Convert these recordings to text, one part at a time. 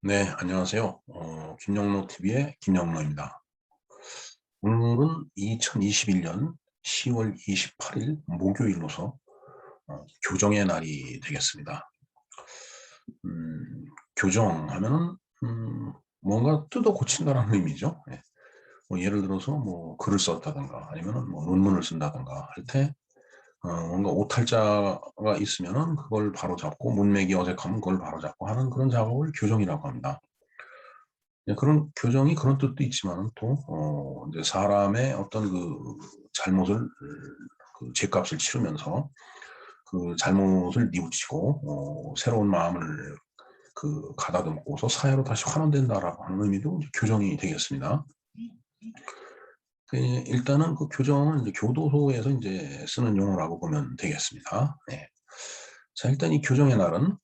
네, 안녕하세요. 김영로 TV의 김영로입니다. 오늘은 2021년 10월 28일 목요일로서 교정의 날이 되겠습니다. 음, 교정하면은 뭔가 뜯어 고친다라는 의미죠. 예. 뭐 예를 들어서 뭐 글을 썼다든가 아니면은 뭐 논문을 쓴다든가 할 때 뭔가 오탈자가 있으면은 그걸 바로 잡고 문맥이 어색하면 그걸 바로 잡고 하는 그런 작업을 교정이라고 합니다. 네, 그런 교정이 그런 뜻도 있지만 또 이제 사람의 어떤 그 잘못을 그 죄값을 치르면서 그 잘못을 뉘우치고 새로운 마음을 그 가다듬고서 사회로 다시 환원된다라고 하는 의미도 이제 교정이 되겠습니다. 그 일단은 그 교정은 이제 교도소에서 이제 쓰는 용어라고 보면 되겠습니다. 네. 자, 일단 이 교정의 날은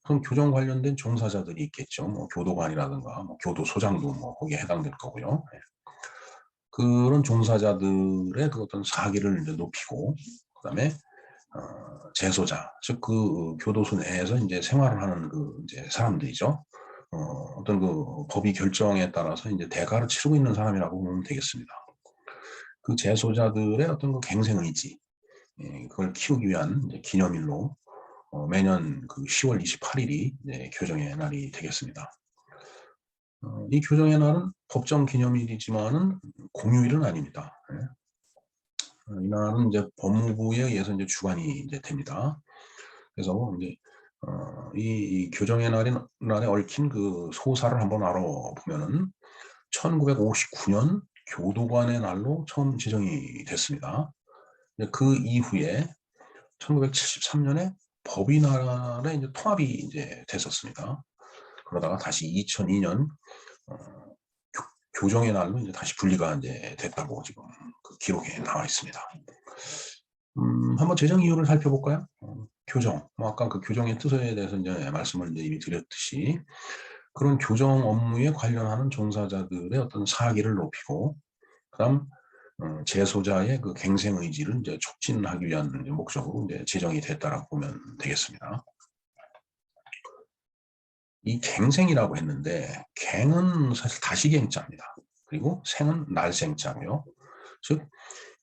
그럼 교정 관련된 종사자들이 있겠죠. 뭐 교도관이라든가 뭐 교도소장도 뭐 거기에 해당될 거고요. 예. 그런 종사자들의 그 어떤 사기를 이제 높이고 그다음에 재소자, 즉 그 교도소 내에서 이제 생활을 하는 그 이제 사람들이죠. 어떤 그 법이 결정에 따라서 이제 대가를 치르고 있는 사람이라고 보면 되겠습니다. 그 재소자들의 어떤 그 갱생 의지, 예, 그걸 키우기 위한 이제 기념일로 매년 그 10월 28일이 이제 교정의 날이 되겠습니다. 이 교정의 날은 법정 기념일이지만은 공휴일은 아닙니다. 예. 이날은 이제 법무부에 의해서 이제 주관이 이제 됩니다. 그래서 이제 이 교정의 날에 얽힌 그 소사를 한번 알아보면은 1959년 교도관의 날로 처음 지정이 됐습니다. 그 이후에 1973년에 법인날에 이제 통합이 이제 됐었습니다. 그러다가 다시 2002년 어, 교정의 날로 이제 다시 분리가 이제 됐다고 지금 그 기록에 나와 있습니다. 한번 제정 이유를 살펴볼까요? 교정. 뭐 아까 그 교정의 뜻에 대해서 이제 말씀을 이제 이미 드렸듯이 그런 교정 업무에 관련하는 종사자들의 어떤 사기를 높이고 그다음 재소자의 그 갱생 의지를 이제 촉진하기 위한 목적으로 이제 제정이 됐다라고 보면 되겠습니다. 이 갱생이라고 했는데 갱은 사실 다시갱자입니다. 그리고 생은 날생자고요. 즉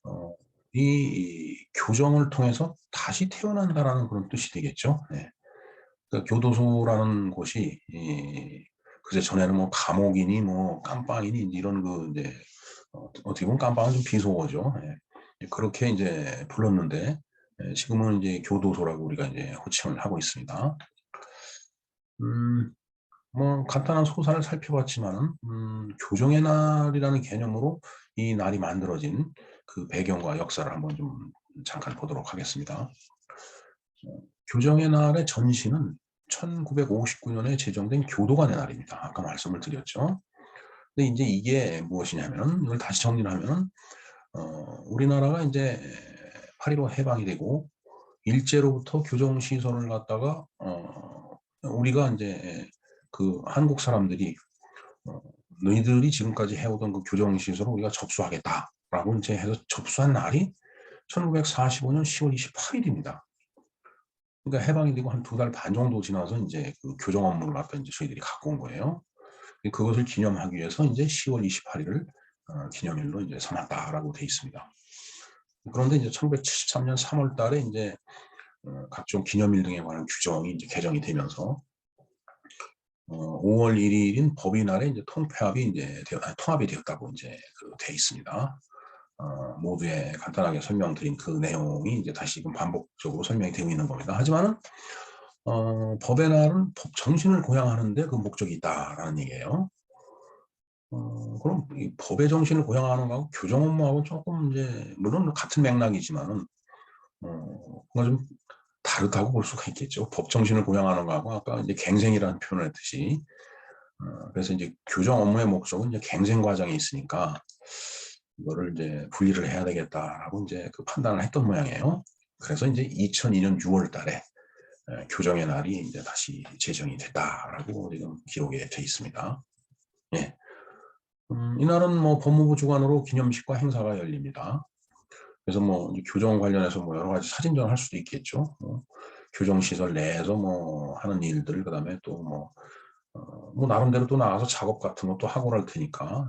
어, 이 교정을 통해서 다시 태어난다라는 그런 뜻이 되겠죠. 네. 그러니까 교도소라는 곳이 그제 전에는 뭐 감옥이니 뭐 깜빵이니 이런 그 이제 어떻게 보면 깜빵은 좀 비속어죠. 예. 그렇게 이제 불렀는데 지금은 이제 교도소라고 우리가 이제 호칭을 하고 있습니다. 음, 뭐 간단한 소사를 살펴봤지만은 교정의 날이라는 개념으로 이 날이 만들어진 그 배경과 역사를 한번 좀 잠깐 보도록 하겠습니다. 교정의 날의 전신은 1959년에 제정된 교도관의 날입니다. 아까 말씀을 드렸죠. 근데 이제 이게 무엇이냐면은 이걸 다시 정리를 하면은 우리나라가 이제 8.15 해방이 되고 일제로부터 교정 시설을 갖다가 우리가 이제 그 한국 사람들이 어, 너희들이 지금까지 해오던 그 교정 시설을 우리가 접수하겠다라고 이제 해서 접수한 날이 1945년 10월 28일입니다. 그러니까 해방이 되고 한 두 달 반 정도 지나서 이제 그 교정 업무를 갖다 이제 저희들이 갖고 온 거예요. 그것을 기념하기 위해서 이제 10월 28일을 기념일로 이제 삼았다라고 돼 있습니다. 그런데 이제 1973년 3월 달에 이제 각종 기념일 등에 관한 규정이 이제 개정이 되면서 5월 1일인 법인날에 이제 통합이 되었다고 이제 돼 있습니다. 모두에 간단하게 설명드린 그 내용이 이제 다시금 반복적으로 설명이 되고 있는 겁니다. 하지만은 법의 날은 법 정신을 고양하는데 그 목적이 있다라는 얘기예요. 그럼 이 법의 정신을 고양하는 거하고 교정 업무하고 조금 이제 물론 같은 맥락이지만은 뭔가 좀 다르다고 볼 수가 있겠죠. 법 정신을 고양하는 거하고 아까 이제 갱생이라는 표현을 했듯이 그래서 이제 교정 업무의 목적은 이제 갱생 과정에 있으니까 이거를 이제 분리를 해야 되겠다라고 이제 그 판단을 했던 모양이에요. 그래서 이제 2002년 6월 달에 교정의 날이 이제 다시 제정이 됐다라고 지금 기록에 돼 있습니다. 예. 이날은 뭐 법무부 주관으로 기념식과 행사가 열립니다. 그래서 뭐 교정 관련해서 뭐 여러 가지 사진전 할 수도 있겠죠. 교정 시설 내에서 뭐 하는 일들 그다음에 또 뭐 뭐 나름대로 또 나가서 작업 같은 것도 하고 그럴 테니까.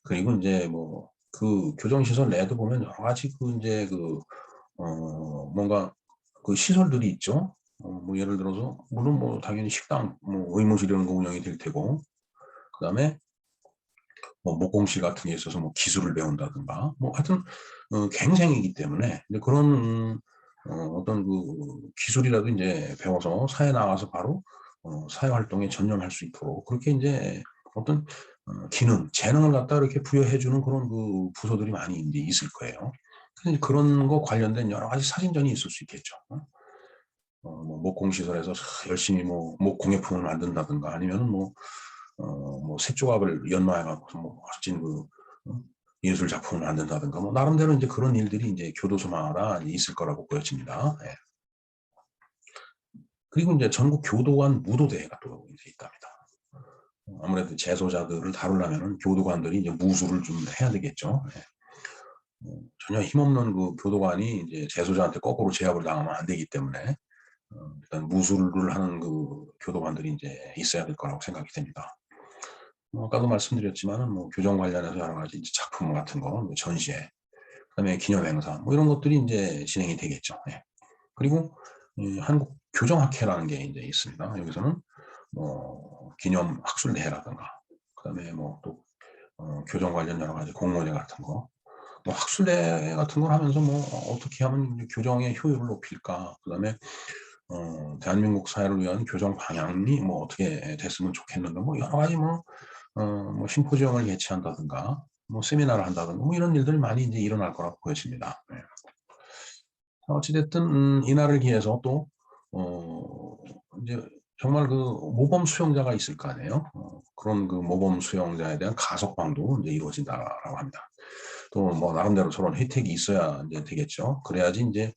그리고 이제 뭐 그 교정시설 내도 보면 여러 가지 그 이제 그 뭔가 그 시설들이 있죠. 뭐 예를 들어서 물론 뭐 당연히 식당, 뭐 의무실 이런 거 운영이 될 테고, 그다음에 뭐 목공실 같은 게 있어서 뭐 기술을 배운다든가, 뭐 하여튼 갱생이기 때문에 이제 그런 어떤 그 기술이라도 이제 배워서 사회 나가서 바로 사회 활동에 전념할 수 있도록 그렇게 이제 어떤 기능, 재능을 갖다 이렇게 부여해주는 그런 그 부서들이 많이 이제 있을 거예요. 그래서 그런 거 관련된 여러 가지 사진전이 있을 수 있겠죠. 뭐 목공시설에서 열심히 뭐 목공예품을 만든다든가 아니면은 뭐 쇠조각을 연마해갖고 뭐 멋진 그 예술 작품을 만든다든가 뭐 나름대로 이제 그런 일들이 이제 교도소마다 있을 거라고 보여집니다. 예. 그리고 이제 전국 교도관 무도대회가 또 이제 있답니다. 아무래도 재소자들을 다루려면은 교도관들이 이제 무술을 좀 해야 되겠죠. 예. 전혀 힘없는 그 교도관이 이제 재소자한테 거꾸로 제압을 당하면 안 되기 때문에 일단 무술을 하는 그 교도관들이 이제 있어야 될 거라고 생각이 됩니다. 아까도 말씀드렸지만은 뭐 교정 관련해서 여러 가지 이제 작품 같은 거, 뭐 전시회, 그다음에 기념행사, 뭐 이런 것들이 이제 진행이 되겠죠. 예. 그리고 한국 교정학회라는 게 이제 있습니다. 여기서는 뭐 기념 학술대회라든가, 그다음에 뭐 또 교정 관련 여러 가지 공모제 같은 거, 뭐 학술대회 같은 걸 하면서 뭐 어떻게 하면 이제 교정의 효율을 높일까, 그다음에 대한민국 사회를 위한 교정 방향이 뭐 어떻게 됐으면 좋겠는가, 뭐 여러 가지 뭐 심포지엄을 개최한다든가, 뭐 세미나를 한다든가, 뭐 이런 일들이 많이 이제 일어날 거라고 보여집니다. 네. 어찌됐든, 이날을 기해서 또, 이제 정말 그 모범 수용자가 있을 거 아니에요. 그런 그 모범 수용자에 대한 가석방도 이제 이루어진다라고 합니다. 또 뭐 나름대로 저런 혜택이 있어야 이제 되겠죠. 그래야지 이제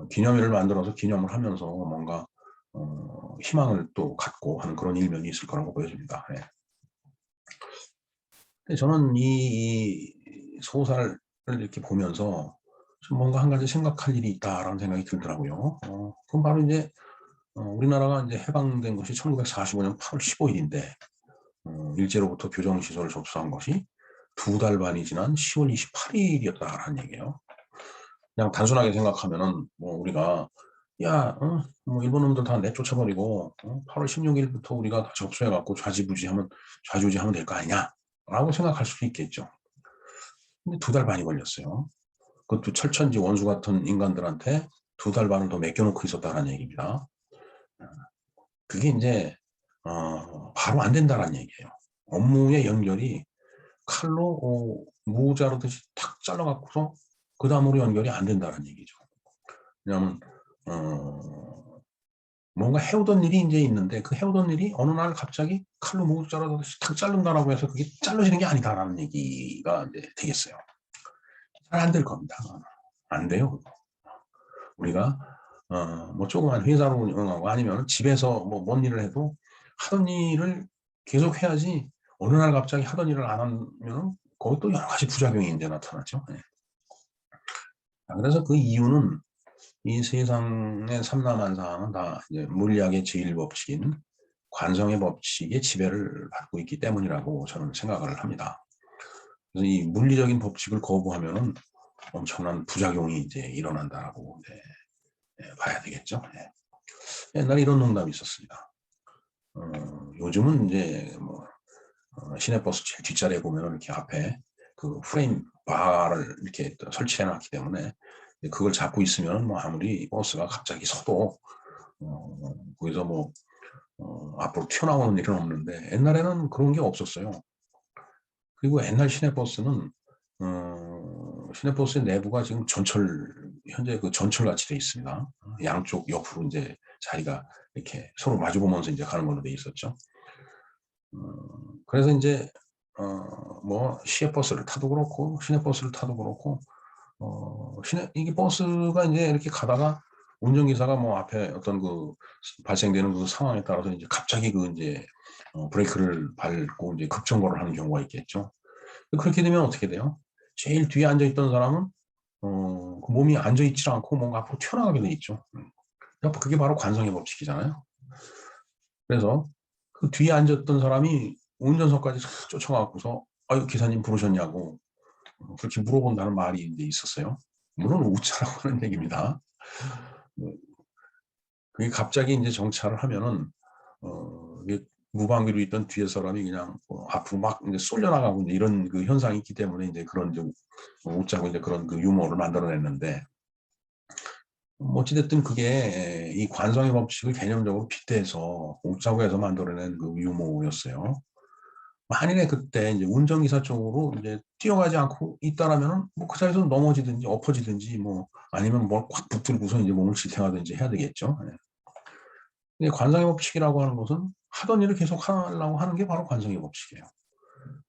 기념일을 만들어서 기념을 하면서 뭔가 희망을 또 갖고 하는 그런 일면이 있을 거라고 보여집니다. 네. 저는 이 소설을 이렇게 보면서 좀 뭔가 한 가지 생각할 일이 있다라는 생각이 들더라고요. 그럼 바로 이제 우리나라가 이제 해방된 것이 1945년 8월 15일인데 일제로부터 교정시설을 접수한 것이 2달 반이 지난 10월 28일이었다라는 얘기예요. 그냥 단순하게 생각하면은 뭐 우리가 야, 뭐 일본 놈들 다 내쫓아버리고 8월 16일부터 우리가 다 접수해갖고 좌지우지하면 될 거 아니냐라고 생각할 수도 있겠죠. 근데 2달 반이 걸렸어요. 그것도 철천지 원수 같은 인간들한테 2달 반을 더 맡겨놓고 있었다는 얘기입니다. 그게 이제 바로 안 된다는 얘기예요. 업무의 연결이 칼로 무 자르듯이 탁 잘라갖고서 그 다음으로 연결이 안 된다는 얘기죠. 왜냐하면 뭔가 해오던 일이 이제 있는데 그 해오던 일이 어느 날 갑자기 칼로 무 자르듯이 탁 자른다라고 해서 그게 잘라지는 게 아니다라는 얘기가 이제 되겠어요. 잘 안 될 겁니다. 안 돼요. 우리가 뭐 조그만 회사로 운영하고 아니면 집에서 뭐 뭔 일을 해도 하던 일을 계속 해야지 어느 날 갑자기 하던 일을 안 하면 그것도 여러 가지 부작용이 이제 나타나죠. 네. 그래서 그 이유는 이 세상의 삼라만상은 다 이제 물리학의 제1법칙인 관성의 법칙의 지배를 받고 있기 때문이라고 저는 생각을 합니다. 그래서 이 물리적인 법칙을 거부하면은 엄청난 부작용이 이제 일어난다라고 봐야 되겠죠. 네. 옛날에 이런 농담이 있었습니다. 요즘은 이제 뭐 시내버스 제일 뒷자리에 보면 이렇게 앞에 그 프레임 바를 이렇게 설치해 놨기 때문에 그걸 잡고 있으면 뭐 아무리 버스가 갑자기 서도 거기서 뭐 앞으로 튀어나오는 일은 없는데 옛날에는 그런 게 없었어요. 그리고 옛날 시내버스는 시내버스의 내부가 지금 현재 그 전철같이 돼 있습니다. 양쪽 옆으로 이제 자리가 이렇게 서로 마주보면서 이제 가는 걸로 돼 있었죠. 그래서 이제 뭐 시외버스를 타도 그렇고 시내버스를 타도 그렇고 이게 버스가 이제 이렇게 가다가 운전기사가 뭐 앞에 어떤 그 발생되는 그 상황에 따라서 이제 갑자기 그 이제 브레이크를 밟고 이제 급정거를 하는 경우가 있겠죠. 그렇게 되면 어떻게 돼요? 제일 뒤에 앉아 있던 사람은 그 몸이 앉아 있지 않고 뭔가 앞으로 튀어나가게 돼 있죠. 그게 바로 관성의 법칙이잖아요. 그래서 그 뒤에 앉았던 사람이 운전석까지 싹 쫓아가고서 아유 기사님 부르셨냐고 그렇게 물어본다는 말이 이제 있었어요. 물론 웃자라고 하는 얘기입니다. 뭐, 그게 갑자기 이제 정차를 하면은 이게 무방비로 있던 뒤에 사람이 그냥 앞으로 막 이제 쏠려나가고 이제 이런 그 현상이 있기 때문에 이제 그런 좀 웃자고 이제 그런 그 유머를 만들어냈는데 어찌됐든 그게 이 관성의 법칙을 개념적으로 빗대서 웃자고 해서 만들어낸 그 유머였어요. 만일에 그때 이제 운전기사 쪽으로 이제 뛰어가지 않고 있다라면은 뭐 그 자리에서 넘어지든지 엎어지든지 뭐 아니면 뭘 꽉 붙들고서 이제 몸을 지탱하든지 해야 되겠죠. 예. 근데 관성의 법칙이라고 하는 것은 하던 일을 계속 하려고 하는 게 바로 관성의 법칙이에요.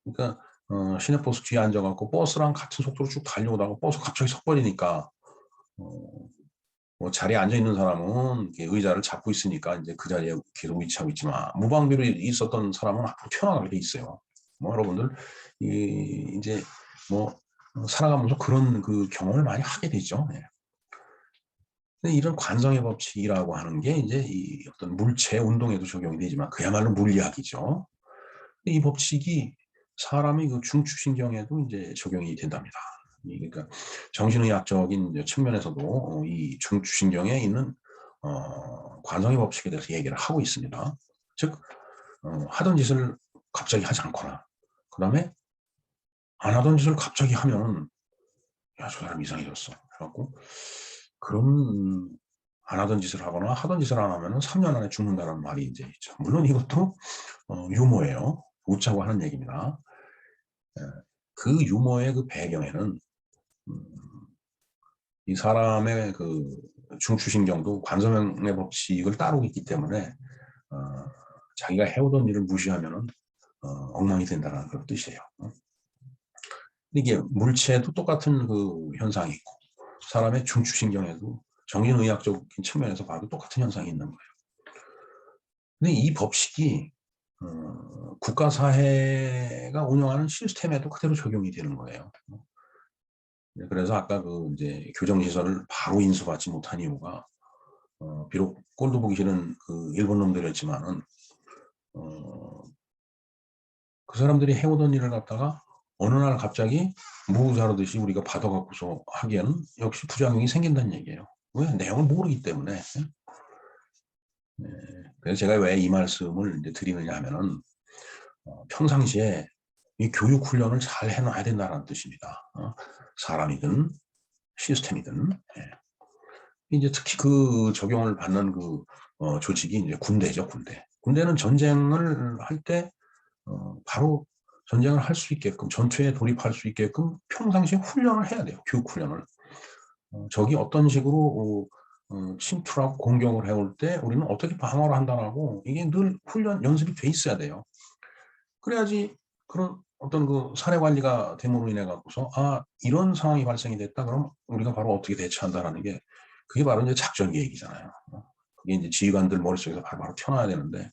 그러니까 시내버스 뒤에 앉아갖고 버스랑 같은 속도로 쭉 달려오다가 버스 갑자기 서버리니까 뭐 자리에 앉아 있는 사람은 의자를 잡고 있으니까 이제 그 자리에 계속 위치하고 있지만 무방비로 있었던 사람은 앞으로 튀어나가게 돼 있어요. 뭐 여러분들 이제 뭐 살아가면서 그런 그 경험을 많이 하게 되죠. 예. 근데 이런 관성의 법칙이라고 하는 게 이제 이 어떤 물체 운동에도 적용이 되지만 그야말로 물리학이죠. 이 법칙이 사람의 그 중추신경에도 이제 적용이 된답니다. 그러니까 정신의학적인 측면에서도 이 중추신경에 있는 관성의 법칙에 대해서 얘기를 하고 있습니다. 즉 하던 짓을 갑자기 하지 않거나 그 다음에 안 하던 짓을 갑자기 하면 야, 저 사람 이상해졌어. 그래갖고 그런 안 하던 짓을 하거나 하던 짓을 안 하면 3년 안에 죽는다는 말이 이제 있죠. 물론 이것도 유머예요. 웃자고 하는 얘기입니다. 그 유머의 그 배경에는 이 사람의 그 중추신경도 관성의 법칙을 따르고 있기 때문에 어, 자기가 해오던 일을 무시하면은 엉망이 된다는 그런 뜻이에요. 이게 물체도 똑같은 그 현상이 있고 사람의 중추신경에도 정신의학적인 측면에서 봐도 똑같은 현상이 있는 거예요. 근데 이 법칙이 국가 사회가 운영하는 시스템에도 그대로 적용이 되는 거예요. 그래서 아까 그 이제 교정시설을 바로 인수받지 못한 이유가 비록 꼴도 보기 싫은 그 일본 놈들이었지만은 그 사람들이 해오던 일을 갖다가 어느 날 갑자기 무자르듯이 우리가 받아갖고서 하기에는 역시 부작용이 생긴다는 얘기예요. 왜? 내용을 모르기 때문에. 네. 그래서 제가 왜 이 말씀을 이제 드리느냐 하면은 평상시에 이 교육 훈련을 잘 해놔야 된다는 뜻입니다. 사람이든 시스템이든. 예. 이제 특히 그 적용을 받는 그 조직이 이제 군대죠, 군대. 군대는 전쟁을 할 때 바로 전쟁을 할 수 있게끔 전투에 돌입할 수 있게끔 평상시에 훈련을 해야 돼요. 교육 훈련을. 적이 어떤 식으로 침투하고 공격을 해올 때 우리는 어떻게 방어를 한다라고 이게 늘 훈련 연습이 돼 있어야 돼요. 그래야지 그런 어떤 그 사례 관리가 됨으로 인해 갖고서 아 이런 상황이 발생이 됐다 그럼 우리가 바로 어떻게 대처한다라는 게 그게 바로 이제 작전 계획이잖아요. 그게 이제 지휘관들 머릿속에서 바로 튀어나와야 되는데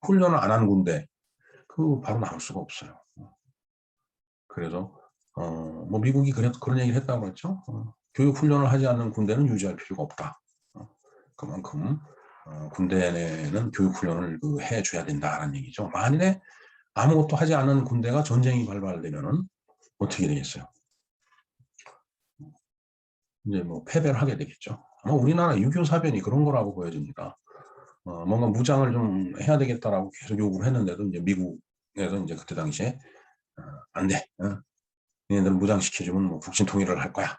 훈련을 안 한 군대 그 바로 나올 수가 없어요. 그래서 뭐 미국이 그런 얘기를 했다고 했죠. 교육 훈련을 하지 않는 군대는 유지할 필요가 없다. 그만큼 군대 내는 교육 훈련을 해줘야 된다라는 얘기죠. 만일에 아무것도 하지 않은 군대가 전쟁이 발발되면은 어떻게 되겠어요? 이제 뭐 패배를 하게 되겠죠. 아마 우리나라 유교 사변이 그런 거라고 보여집니다. 뭔가 무장을 좀 해야 되겠다라고 계속 요구를 했는데도 이제 미국에서 이제 그때 당시에 안 돼. 얘네들 무장시켜주면 뭐 북진 통일을 할 거야.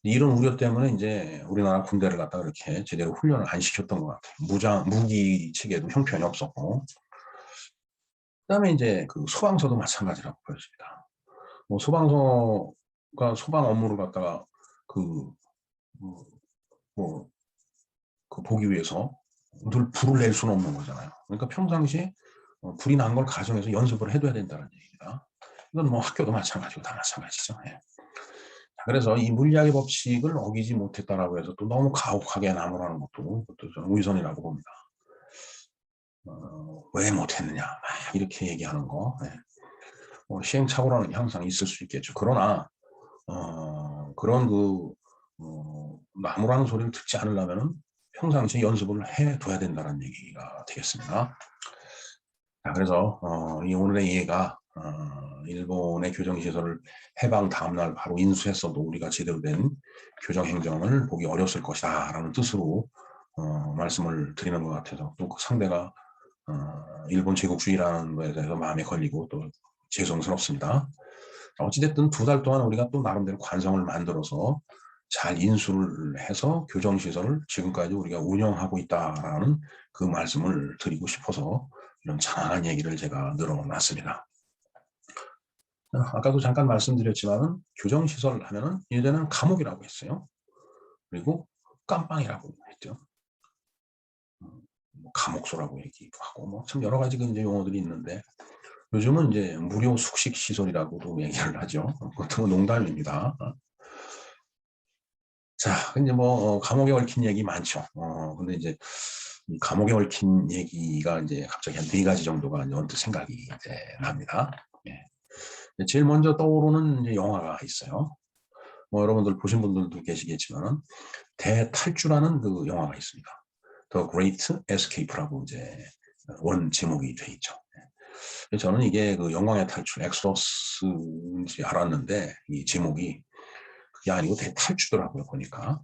이런 우려 때문에 이제 우리나라 군대를 갖다가 이렇게 제대로 훈련을 안 시켰던 것 같아요. 무기 체계도 형편이 없었고. 그다음에 이제 그 소방서도 마찬가지라고 보여집니다. 뭐 소방서가 소방 업무를 갖다가 그, 뭐, 그 보기 위해서 늘 불을 낼 수는 없는 거잖아요. 그러니까 평상시에 불이 난 걸 가정해서 연습을 해둬야 된다는 얘기입니다. 이건 뭐 학교도 마찬가지고 다 마찬가지죠. 예. 그래서 이 물리학의 법칙을 어기지 못했다라고 해서 또 너무 가혹하게 나무라는 것도 저는 우선이라고 봅니다. 왜 못했느냐 막 이렇게 얘기하는 거 시행착오라는 게 항상 있을 수 있겠죠. 그러나 그런 나무라는 소리를 듣지 않으려면은 평상시에 연습을 해둬야 된다는 얘기가 되겠습니다. 자, 그래서 이 오늘의 예가 일본의 교정시설을 해방 다음날 바로 인수했어도 우리가 제대로 된 교정행정을 보기 어렸을 것이다 라는 뜻으로 말씀을 드리는 것 같아서 또 그 상대가 일본 제국주의라는 것에 대해서 마음에 걸리고 또 죄송스럽습니다. 어찌됐든 2달 동안 우리가 또 나름대로 관성을 만들어서 잘 인수를 해서 교정시설을 지금까지 우리가 운영하고 있다라는 그 말씀을 드리고 싶어서 이런 장황한 얘기를 제가 늘어놨습니다. 아까도 잠깐 말씀드렸지만 교정시설 하면은 예전에는 감옥이라고 했어요. 그리고 깜빵이라고 했죠. 감옥소라고 얘기도 하고 뭐 참 여러 가지 이제 용어들이 있는데 요즘은 이제 무료 숙식 시설이라고도 얘기를 하죠. 그것도 농담입니다. 자, 이제 뭐 감옥에 얽힌 얘기 많죠. 근데 이제 이 감옥에 얽힌 얘기가 이제 갑자기 한 4가지 정도가 이제 언뜻 생각이 이제 납니다. 예. 제일 먼저 떠오르는 이제 영화가 있어요. 뭐 여러분들 보신 분들도 계시겠지만 대탈주라는 그 영화가 있습니다. The Great Escape라고 이제 원 제목이 돼 있죠. 저는 이게 그 영광의 탈출, 엑소더스인지 알았는데 이 제목이 그게 아니고 대탈주더라고요, 보니까.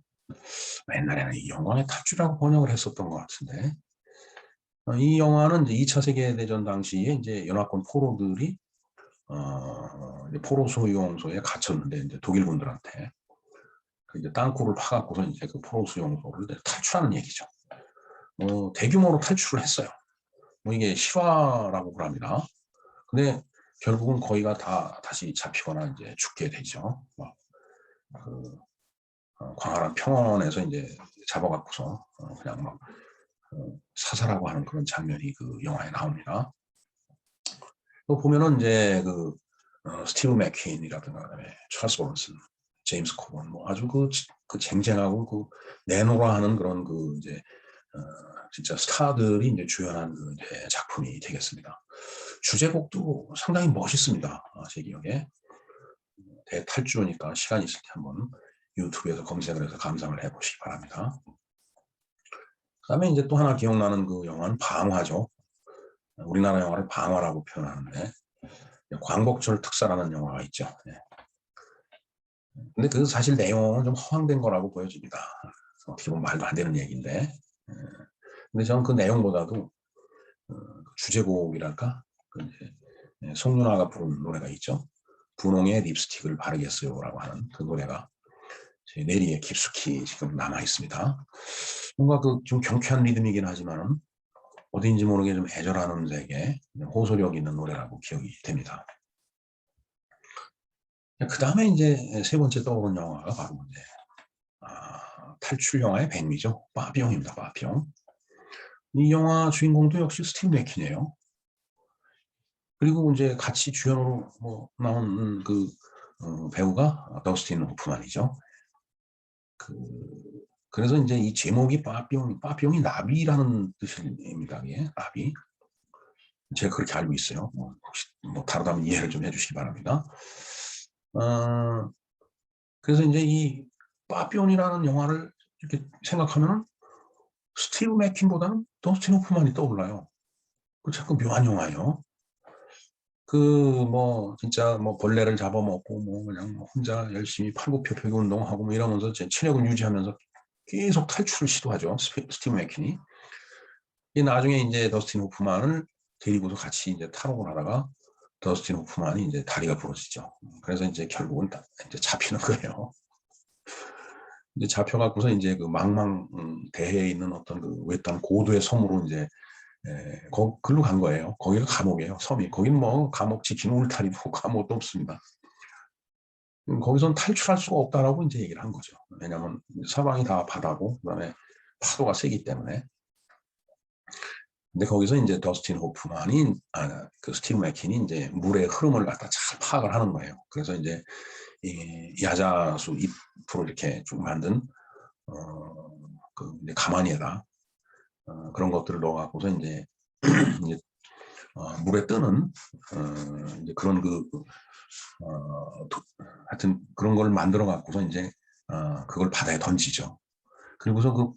옛날에는 이 영광의 탈주라고 번역을 했었던 것 같은데 이 영화는 이제 2차 세계대전 당시에 이제 연합군 포로들이 이제 포로 수용소에 갇혔는데 이제 독일군들한테 이제 땅굴을 파갖고서 이제 그 포로 수용소를 탈출하는 얘기죠. 대규모로 탈출을 했어요. 뭐 이게 실화라고 그럽니다. 근데 결국은 거기가 다 다시 잡히거나 이제 죽게 되죠. 그 광활한 평원에서 이제 잡아갖고서 그냥 막 사살하고 하는 그런 장면이 그 영화에 나옵니다. 또 보면은 이제 그 스티브 맥퀸이라든가 그다음에 찰스 브론슨, 제임스 코번 뭐 아주 그 쟁쟁하고 그 내노라하는 그런 그 이제 진짜 스타들이 이제 주연한 그 이제 작품이 되겠습니다. 주제곡도 상당히 멋있습니다. 제 기억에 대탈주니까 시간 있을 때 한번 유튜브에서 검색을 해서 감상을 해보시기 바랍니다. 그다음에 이제 또 하나 기억나는 그 영화는 방화죠. 우리나라 영화를 방화라고 표현하는데 광복절 특사라는 영화가 있죠. 근데 그 사실 내용은 좀 허황된 거라고 보여집니다. 어떻게 보면 말도 안 되는 얘기인데 근데 저는 그 내용보다도 주제곡이랄까 송윤아가 부른 노래가 있죠. 분홍의 립스틱을 바르겠어요라고 하는 그 노래가 제 뇌리에 깊숙이 지금 남아 있습니다. 뭔가 그 좀 경쾌한 리듬이긴 하지만은 어딘지 모르게 좀 애절한 음색에 호소력 있는 노래라고 기억이 됩니다. 그 다음에 이제 3번째 떠오른 영화가 바로 이제 탈출 영화의 백미죠. 빠삐용입니다. 빠삐용. 이 영화 주인공도 역시 스티브 맥퀸이에요. 그리고 이제 같이 주연으로 뭐 나온 그 배우가 더스틴 호프만이죠. 그래서 이제 이 제목이 빠삐용이 나비라는 뜻입니다. 예, 나비. 제가 그렇게 알고 있어요. 혹시 다르다면 이해를 좀 해주시기 바랍니다. 그래서 이제 이 빠삐용이라는 영화를 이렇게 생각하면 스티브 맥퀸보다는 더스틴 호프만이 떠올라요. 그 자꾸 묘한 영화예요. 진짜 벌레를 잡아먹고 그냥 혼자 열심히 팔굽혀펴기 운동하고 이러면서 제 체력을 유지하면서 계속 탈출을 시도하죠. 스티브 맥퀸이. 나중에 이제 더스틴 호프만을 데리고서 같이 이제 탈옥을 하다가 더스틴 호프만이 이제 다리가 부러지죠. 그래서 이제 결국은 이제 잡히는 거예요. 이제 잡혀갖고서 이제 그 망망대해에 있는 어떤 그 외딴 고도의 섬으로 이제 글로 간 거예요. 거기가 감옥이에요. 섬이. 거기는 뭐 감옥 지키는 울타리도 아무것도 없습니다. 거기선 탈출할 수가 없다라고 이제 얘기를 한 거죠. 왜냐하면 사방이 다 바다고 그다음에 파도가 세기 때문에. 근데 거기서 이제 더스틴 호프만이 그 스티브 맥퀸이 이제 물의 흐름을 갖다 잘 파악을 하는 거예요. 그래서 이제 이 야자수 잎으로 이렇게 쭉 만든 그 이제 가마니에다 그런 것들을 넣어갖고서 이제 물에 뜨는 이제 그런 하여튼 그런 걸 만들어 갖고서 이제 그걸 바다에 던지죠. 그리고서 그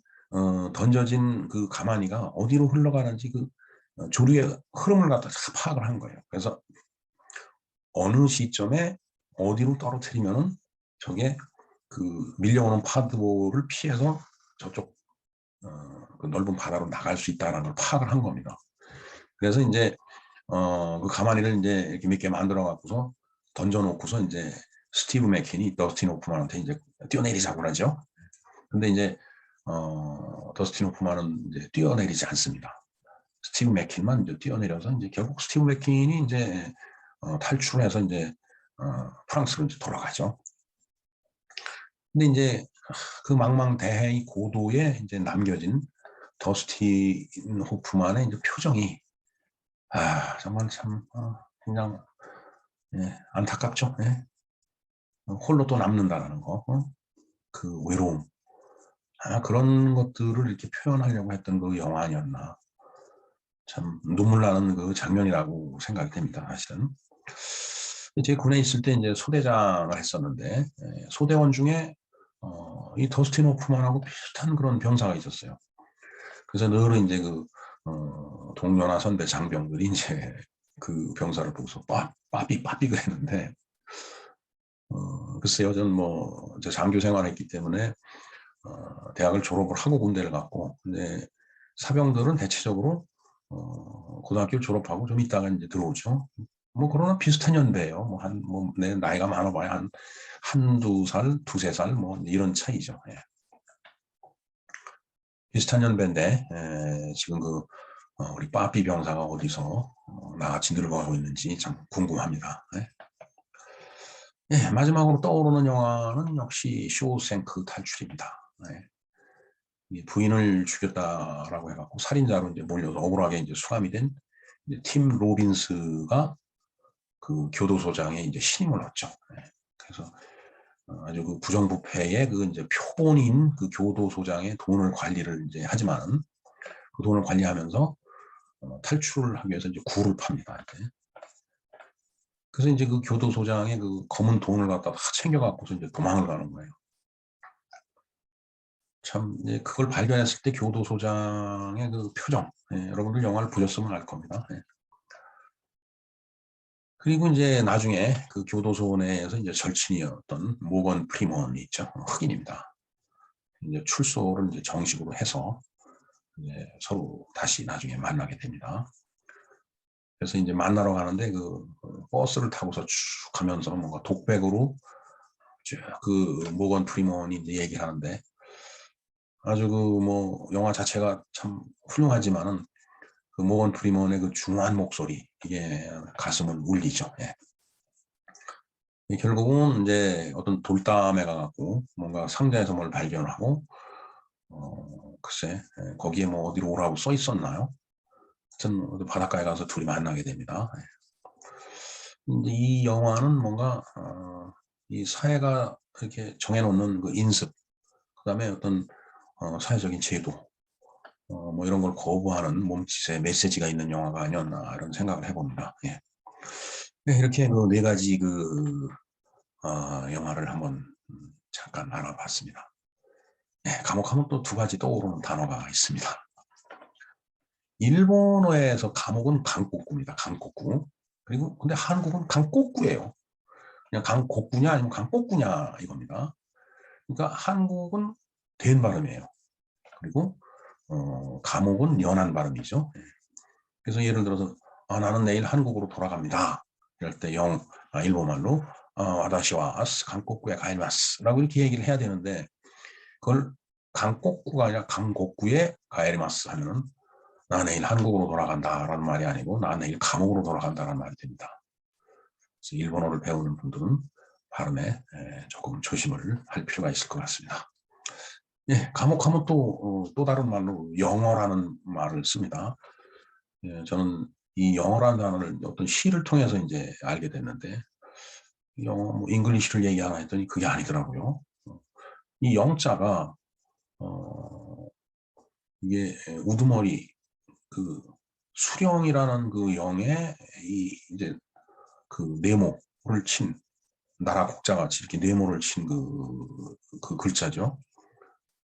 던져진 그 가마니가 어디로 흘러가는지 그 조류의 흐름을 갖다 다 파악을 한 거예요. 그래서 어느 시점에 어디로 떨어뜨리면은 저게 그 밀려오는 파도를 피해서 저쪽 그 넓은 바다로 나갈 수 있다는 걸 파악을 한 겁니다. 그래서 이제 그 가마니를 이제 이렇게 몇 개 만들어 갖고서 던져놓고서 이제 스티브 맥킨이 더스틴 호프만한테 이제 뛰어내리자고 그러죠. 근데 이제 더스틴 호프만은 이제 뛰어내리지 않습니다. 스티브 맥킨만 이제 뛰어내려서 이제 결국 스티브 맥킨이 이제 탈출해서 이제 프랑스로 이제 돌아가죠. 근데 이제 그 망망대해의 고도에 이제 남겨진 더스틴 호프만의 이제 표정이 정말 참 그냥 안타깝죠. 예. 홀로 또 남는다라는 거, 그 외로움, 그런 것들을 이렇게 표현하려고 했던 그 영화 아니었나. 참 눈물 나는 그 장면이라고 생각이 됩니다. 사실은 제 군에 있을 때 이제 소대장을 했었는데 소대원 중에 이 더스틴 호프만하고 비슷한 그런 병사가 있었어요. 그래서 늘 이제 그 동료나 선배 장병들이 이제 그 병사를 보고서 빠삐 그랬는데 글쎄요, 저는 뭐 제 장교 생활했기 때문에 대학을 졸업을 하고 군대를 갔고, 근데 사병들은 대체적으로 고등학교를 졸업하고 좀 있다가 이제 들어오죠. 뭐 그러나 비슷한 연배예요. 내 나이가 많아봐야 한두 살, 두세 살, 뭐 이런 차이죠. 예. 비슷한 연배인데 지금 그 우리 빠삐 병사가 어디서 나같이 늙어가고 있는지 참 궁금합니다. 예. 예, 마지막으로 떠오르는 영화는 역시 쇼생크 탈출입니다. 예. 이 부인을 죽였다라고 해갖고 살인자로 이제 몰려서 억울하게 이제 수감이 된 이제 팀 로빈스가 그 교도소장의 이제 신임을 얻죠. 예. 그래서 아주 그 부정부패의 그 이제 표본인 그 교도소장의 돈을 관리를 이제 하지만 그 돈을 관리하면서 탈출을 하기 위해서 이제 굴을 팝니다. 이제. 그래서 이제 그 교도소장의 그 검은 돈을 갖다가 다 챙겨갖고서 이제 도망을 가는 거예요. 참, 이제 그걸 발견했을 때 교도소장의 그 표정, 여러분들 영화를 보셨으면 알 겁니다. 그리고 이제 나중에 그 교도소 내에서 이제 절친이었던 모건 프리먼이 있죠. 흑인입니다. 이제 출소를 이제 정식으로 해서 이제 서로 다시 나중에 만나게 됩니다. 그래서 이제 만나러 가는데 그 버스를 타고서 쭉 가면서 뭔가 독백으로 그 모건 프리먼이 이제 얘기를 하는데 아주 그 뭐 영화 자체가 참 훌륭하지만은 그 모건 프리먼의 그 중후한 목소리 이게 가슴을 울리죠. 예. 결국은 이제 어떤 돌담에 가갖고 뭔가 상자에서 뭘 발견하고 글쎄 거기에 뭐 어디로 오라고 써 있었나요? 하여튼 바닷가에 가서 둘이 만나게 됩니다. 근데 이 영화는 뭔가 이 사회가 이렇게 정해놓는 그 인습, 그다음에 어떤 사회적인 제도, 뭐 이런 걸 거부하는 몸짓의 메시지가 있는 영화가 아니었나 이런 생각을 해봅니다. 예. 네, 이렇게 그 네 가지 그 영화를 한번 잠깐 알아봤습니다. 네, 감옥하면 또 두 가지 떠오르는 단어가 있습니다. 일본어에서 감옥은 강꼬꾸입니다. 강꼬꾸. 그리고 근데 한국은 강꼬꾸예요. 그냥 강꼬꾸냐 아니면 강꼬꾸냐 이겁니다. 그러니까 한국은 된 발음이에요. 그리고 감옥은 연한 발음이죠. 그래서 예를 들어서 나는 내일 한국으로 돌아갑니다. 이럴 때 일본말로 와다시와 강꼬꾸에 가이마스 라고 이렇게 얘기를 해야 되는데 그걸 강꼬꾸가 아니라 강곡구에 가이마스 하면은 나 내일 한국으로 돌아간다라는 말이 아니고 나 내일 감옥으로 돌아간다라는 말이 됩니다. 그래서 일본어를 배우는 분들은 발음에 조금 조심을 할 필요가 있을 것 같습니다. 예, 감옥하면 또 다른 말로 영어라는 말을 씁니다. 예, 저는 이 영어라는 단어를 어떤 시를 통해서 이제 알게 됐는데 영어 뭐 잉글리시를 얘기하나 했더니 그게 아니더라고요. 이 영자가 이게 우두머리 그 수령이라는 그 영에 이 이제 그 네모를 친 나라 국자 같이 이렇게 네모를 친 그 글자죠.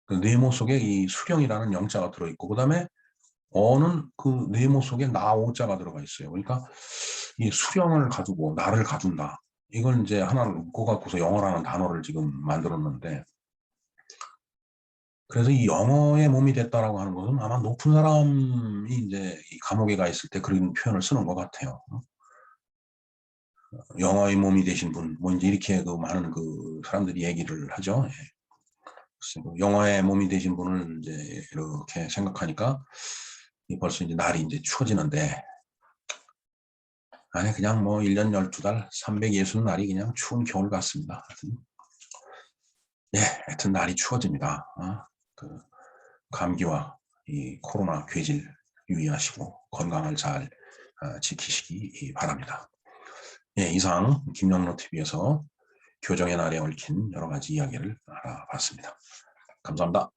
그 네모 속에 이 수령이라는 영자가 들어있고, 그 다음에 어는 그 네모 속에 나오자가 들어가 있어요. 그러니까 이 수령을 가지고 나를 가둔다. 이걸 이제 하나를 묶어 갖고서 영어라는 단어를 지금 만들었는데, 그래서 이 영어의 몸이 됐다라고 하는 것은 아마 높은 사람이 이제 이 감옥에 가 있을 때 그런 표현을 쓰는 것 같아요. 영어의 몸이 되신 분, 뭐 이제 이렇게 그 많은 그 사람들이 얘기를 하죠. 예. 그래서 영어의 몸이 되신 분을 이제 이렇게 생각하니까 벌써 이제 날이 이제 추워지는데, 아니 그냥 뭐 1년 12달 360날이 그냥 추운 겨울 같습니다. 하여튼, 예, 하여튼 날이 추워집니다. 그 감기와 이 코로나 괴질 유의하시고 건강을 잘 지키시기 바랍니다. 예, 이상 김영로 TV에서 교정의 날에 얽힌 여러 가지 이야기를 알아봤습니다. 감사합니다.